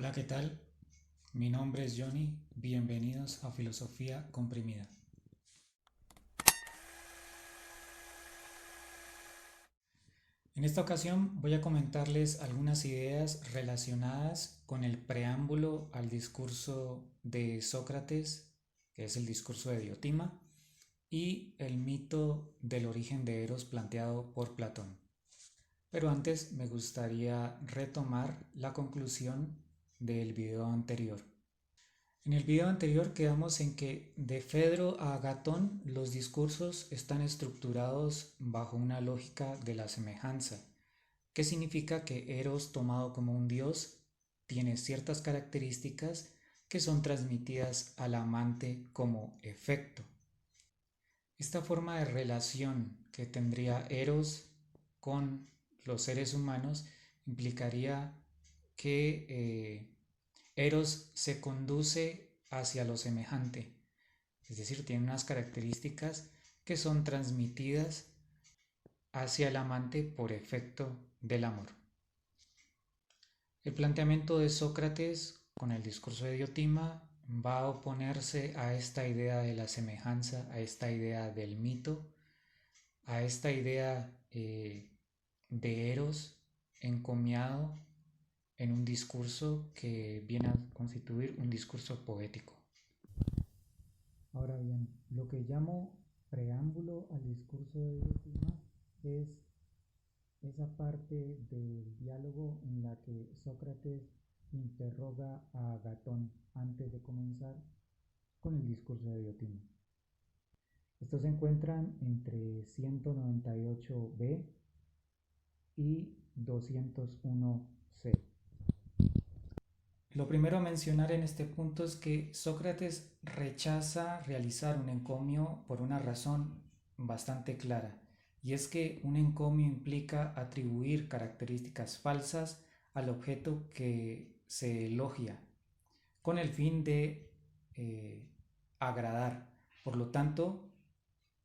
Hola, ¿qué tal? Mi nombre es Johnny, bienvenidos a Filosofía Comprimida. En esta ocasión voy a comentarles algunas ideas relacionadas con el preámbulo al discurso de Sócrates, que es el discurso de Diotima, y el mito del origen de Eros planteado por Platón. Pero antes me gustaría retomar la conclusión del video anterior. En el video anterior quedamos en que de Fedro a Agatón los discursos están estructurados bajo una lógica de la semejanza, que significa que Eros, tomado como un dios, tiene ciertas características que son transmitidas al amante como efecto. Esta forma de relación que tendría Eros con los seres humanos implicaría que Eros se conduce hacia lo semejante, es decir, tiene unas características que son transmitidas hacia el amante por efecto del amor. El planteamiento de Sócrates con el discurso de Diotima va a oponerse a esta idea de la semejanza, a esta idea del mito, a esta idea de Eros encomiado en un discurso que viene a constituir un discurso poético. Ahora bien, lo que llamo preámbulo al discurso de Diotima es esa parte del diálogo en la que Sócrates interroga a Agatón antes de comenzar con el discurso de Diotima. Estos se encuentran entre 198b y 201c. Lo primero a mencionar en este punto es que Sócrates rechaza realizar un encomio por una razón bastante clara, y es que un encomio implica atribuir características falsas al objeto que se elogia, con el fin de agradar. Por lo tanto,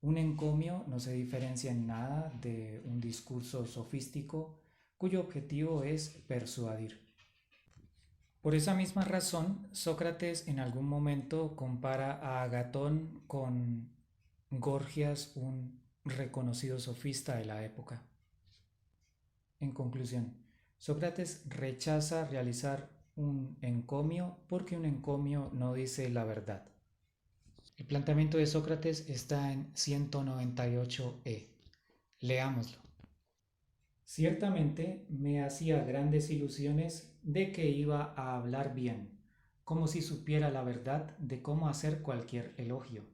un encomio no se diferencia en nada de un discurso sofístico cuyo objetivo es persuadir. Por esa misma razón, Sócrates en algún momento compara a Agatón con Gorgias, un reconocido sofista de la época. En conclusión, Sócrates rechaza realizar un encomio porque un encomio no dice la verdad. El planteamiento de Sócrates está en 198e. Leámoslo. Ciertamente me hacía grandes ilusiones de que iba a hablar bien, como si supiera la verdad de cómo hacer cualquier elogio.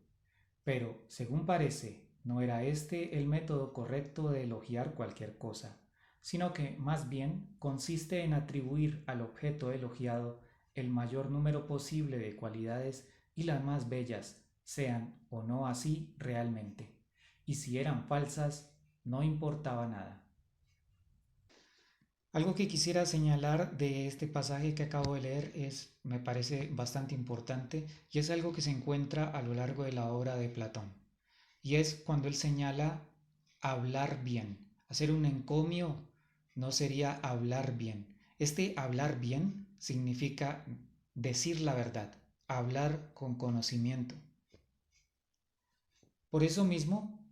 Pero, según parece, no era este el método correcto de elogiar cualquier cosa, sino que más bien consiste en atribuir al objeto elogiado el mayor número posible de cualidades y las más bellas, sean o no así realmente. Y si eran falsas, no importaba nada. Algo que quisiera señalar de este pasaje que acabo de leer me parece bastante importante, y es algo que se encuentra a lo largo de la obra de Platón. Y es cuando él señala hablar bien. Hacer un encomio no sería hablar bien. Este hablar bien significa decir la verdad, hablar con conocimiento. Por eso mismo,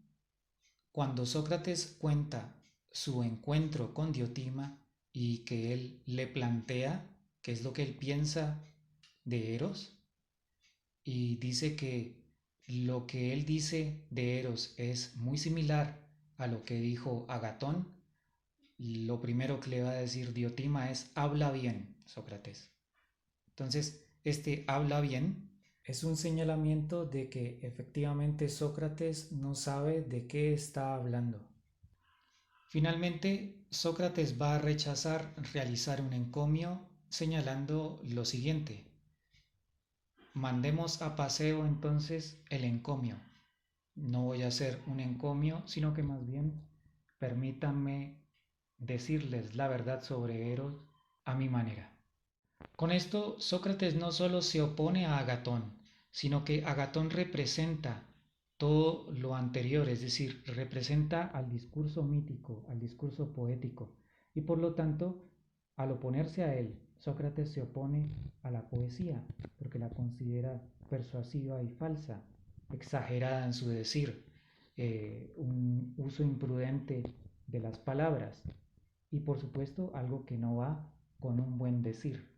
cuando Sócrates cuenta su encuentro con Diotima y que él le plantea qué es lo que él piensa de Eros, y dice que lo que él dice de Eros es muy similar a lo que dijo Agatón, lo primero que le va a decir Diotima es: habla bien, Sócrates. Entonces, este habla bien es un señalamiento de que efectivamente Sócrates no sabe de qué está hablando. Finalmente, Sócrates va a rechazar realizar un encomio señalando lo siguiente: mandemos a paseo entonces el encomio. No voy a hacer un encomio, sino que más bien permítanme decirles la verdad sobre Eros a mi manera. Con esto, Sócrates no solo se opone a Agatón, sino que Agatón representa todo lo anterior, es decir, representa al discurso mítico, al discurso poético, y por lo tanto, al oponerse a él Sócrates se opone a la poesía porque la considera persuasiva y falsa, exagerada en su decir, un uso imprudente de las palabras y por supuesto algo que no va con un buen decir.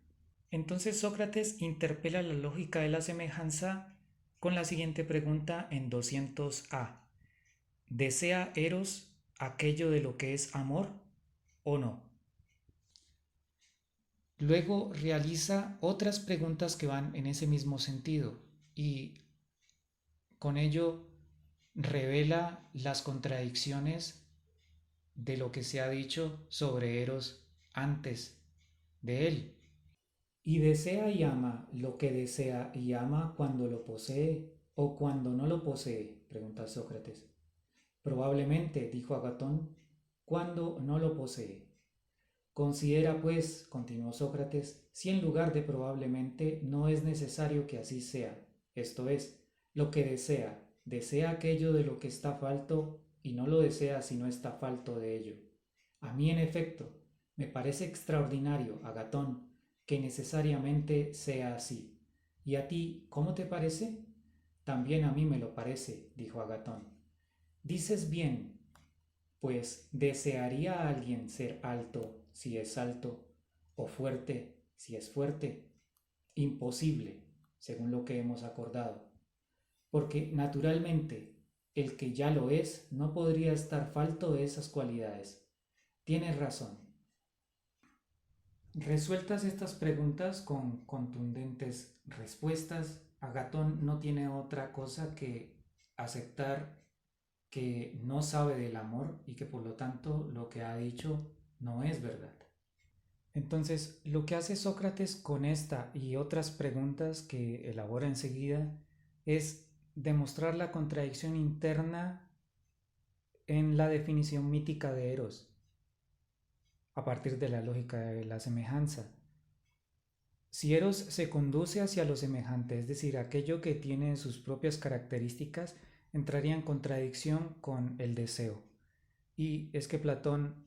Entonces Sócrates interpela la lógica de la semejanza con la siguiente pregunta en 200a. ¿Desea Eros aquello de lo que es amor o no? Luego realiza otras preguntas que van en ese mismo sentido y con ello revela las contradicciones de lo que se ha dicho sobre Eros antes de él. Y desea y ama lo que desea y ama cuando lo posee o cuando no lo posee, pregunta Sócrates. Probablemente, dijo Agatón, cuando no lo posee. Considera, pues, continuó Sócrates, si en lugar de probablemente no es necesario que así sea, esto es, lo que desea, desea aquello de lo que está falto y no lo desea si no está falto de ello. A mí, en efecto, me parece extraordinario, Agatón, que necesariamente sea así. ¿Y a ti, cómo te parece? También a mí me lo parece, dijo Agatón. Dices bien, pues desearía a alguien ser alto si es alto, o fuerte si es fuerte. Imposible, según lo que hemos acordado, porque naturalmente el que ya lo es no podría estar falto de esas cualidades. Tienes razón. Resueltas estas preguntas con contundentes respuestas, Agatón no tiene otra cosa que aceptar que no sabe del amor y que por lo tanto lo que ha dicho no es verdad. Entonces, lo que hace Sócrates con esta y otras preguntas que elabora enseguida es demostrar la contradicción interna en la definición mítica de Eros, a partir de la lógica de la semejanza. Si Eros se conduce hacia lo semejante, es decir, aquello que tiene sus propias características, entraría en contradicción con el deseo. Y es que Platón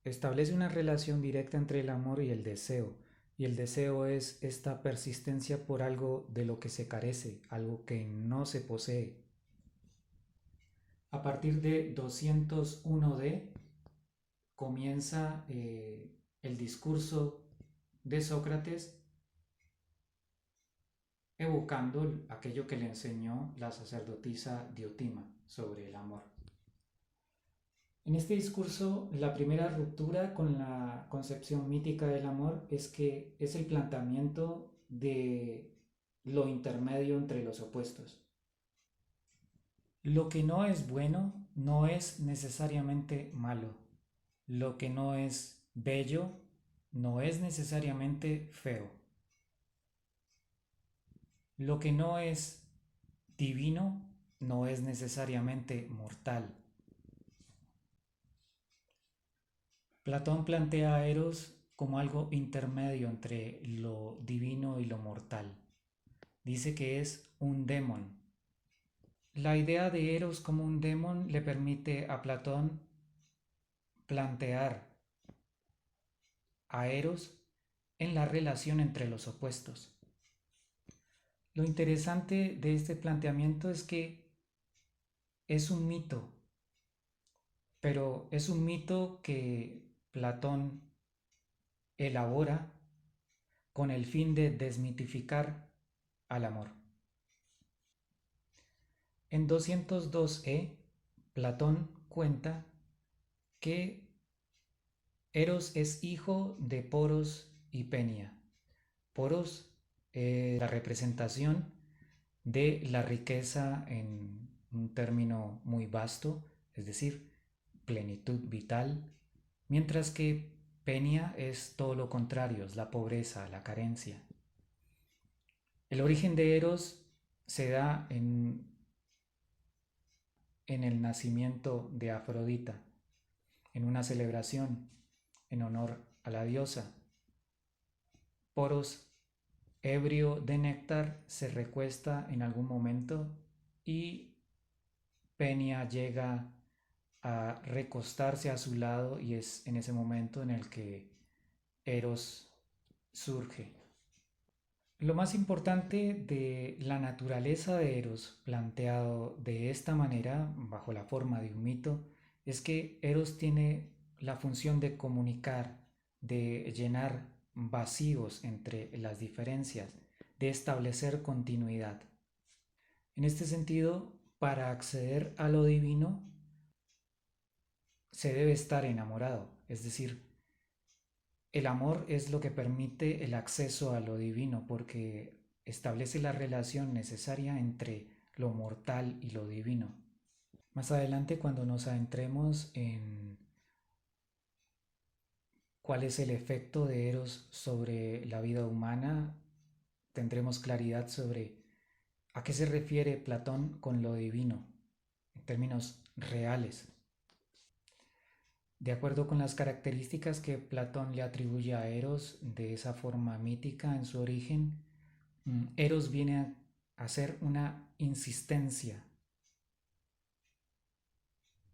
establece una relación directa entre el amor y el deseo. Y el deseo es esta persistencia por algo de lo que se carece, algo que no se posee. A partir de 201D comienza el discurso de Sócrates evocando aquello que le enseñó la sacerdotisa Diotima sobre el amor. En este discurso, la primera ruptura con la concepción mítica del amor es que es el planteamiento de lo intermedio entre los opuestos. Lo que no es bueno no es necesariamente malo. Lo que no es bello no es necesariamente feo. Lo que no es divino no es necesariamente mortal. Platón plantea a Eros como algo intermedio entre lo divino y lo mortal. Dice que es un demon. La idea de Eros como un demon le permite a Platón plantear a Eros en la relación entre los opuestos. Lo interesante de este planteamiento es que es un mito, pero es un mito que Platón elabora con el fin de desmitificar al amor. En 202e, Platón cuenta que Eros es hijo de Poros y Penia. Poros es la representación de la riqueza en un término muy vasto, es decir, plenitud vital, mientras que Penia es todo lo contrario, es la pobreza, la carencia. El origen de Eros se da en el nacimiento de Afrodita, en una celebración en honor a la diosa. Poros, ebrio de néctar, se recuesta en algún momento y Penia llega a recostarse a su lado y es en ese momento en el que Eros surge. Lo más importante de la naturaleza de Eros, planteado de esta manera, bajo la forma de un mito, es que Eros tiene la función de comunicar, de llenar vacíos entre las diferencias, de establecer continuidad. En este sentido, para acceder a lo divino, se debe estar enamorado, es decir, el amor es lo que permite el acceso a lo divino porque establece la relación necesaria entre lo mortal y lo divino. Más adelante, cuando nos adentremos en cuál es el efecto de Eros sobre la vida humana, tendremos claridad sobre a qué se refiere Platón con lo divino, en términos reales. De acuerdo con las características que Platón le atribuye a Eros de esa forma mítica en su origen, Eros viene a ser una insistencia.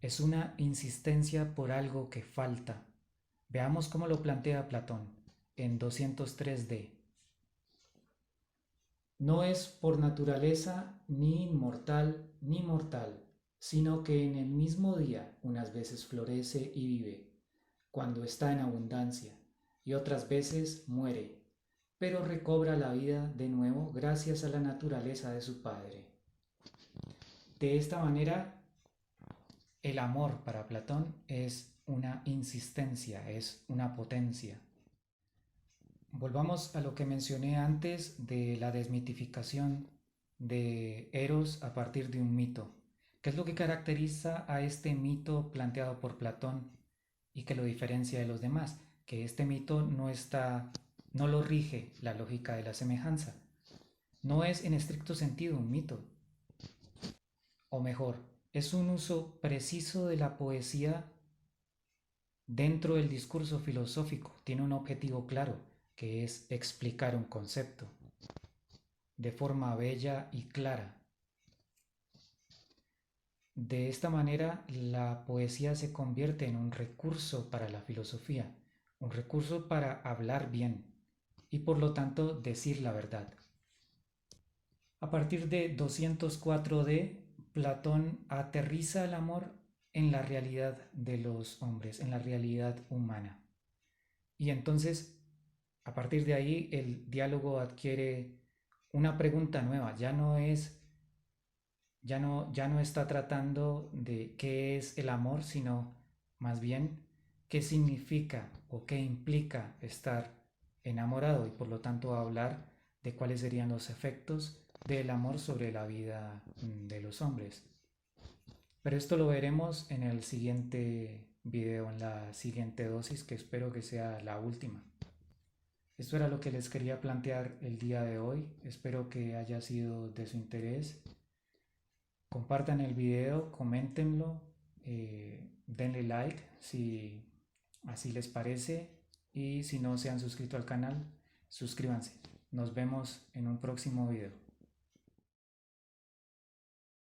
Es una insistencia por algo que falta. Veamos cómo lo plantea Platón en 203d. No es por naturaleza ni inmortal ni mortal, sino que en el mismo día unas veces florece y vive, cuando está en abundancia, y otras veces muere, pero recobra la vida de nuevo gracias a la naturaleza de su Padre. De esta manera, el amor para Platón es una insistencia, es una potencia. Volvamos a lo que mencioné antes de la desmitificación de Eros a partir de un mito. ¿Qué es lo que caracteriza a este mito planteado por Platón y que lo diferencia de los demás? Que este mito no lo rige la lógica de la semejanza. No es en estricto sentido un mito, o mejor, es un uso preciso de la poesía dentro del discurso filosófico. Tiene un objetivo claro, que es explicar un concepto de forma bella y clara. De esta manera, la poesía se convierte en un recurso para la filosofía, un recurso para hablar bien y por lo tanto decir la verdad. A partir de 204d, Platón aterriza el amor en la realidad de los hombres, en la realidad humana. Y entonces, a partir de ahí, el diálogo adquiere una pregunta nueva. Ya no está tratando de qué es el amor, sino más bien qué significa o qué implica estar enamorado y por lo tanto hablar de cuáles serían los efectos del amor sobre la vida de los hombres. Pero esto lo veremos en el siguiente video, en la siguiente dosis, que espero que sea la última. Esto era lo que les quería plantear el día de hoy. Espero que haya sido de su interés. Compartan el video, coméntenlo, denle like si así les parece y si no se han suscrito al canal, suscríbanse. Nos vemos en un próximo video.